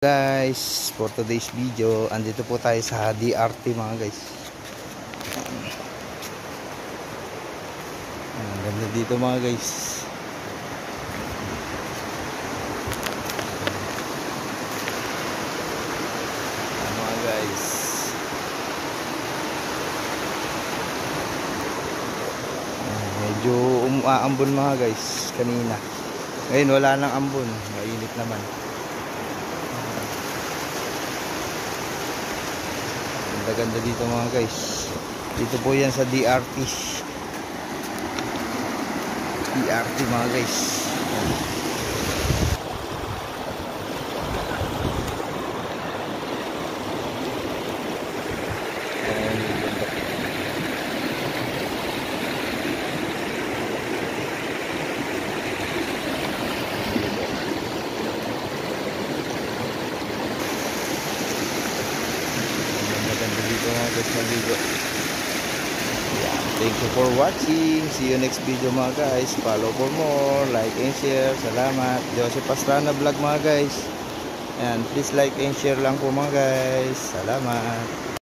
Guys, for today's video, andito po tayo sa DRT mga guys. Ang ganda dito mga guys. Mga guys. Medyo umuambon mga guys kanina. Ngayon wala nang ambon, mainit naman. Ganda dito mga guys. Dito po yan sa DRT mga guys. Dito mga guys maligo. Thank you for watching. See you next video mga guys. Follow for more, like and share. Salamat. Joseph Pastrana Vlog mga guys. And please like and share lang po mga guys. Salamat.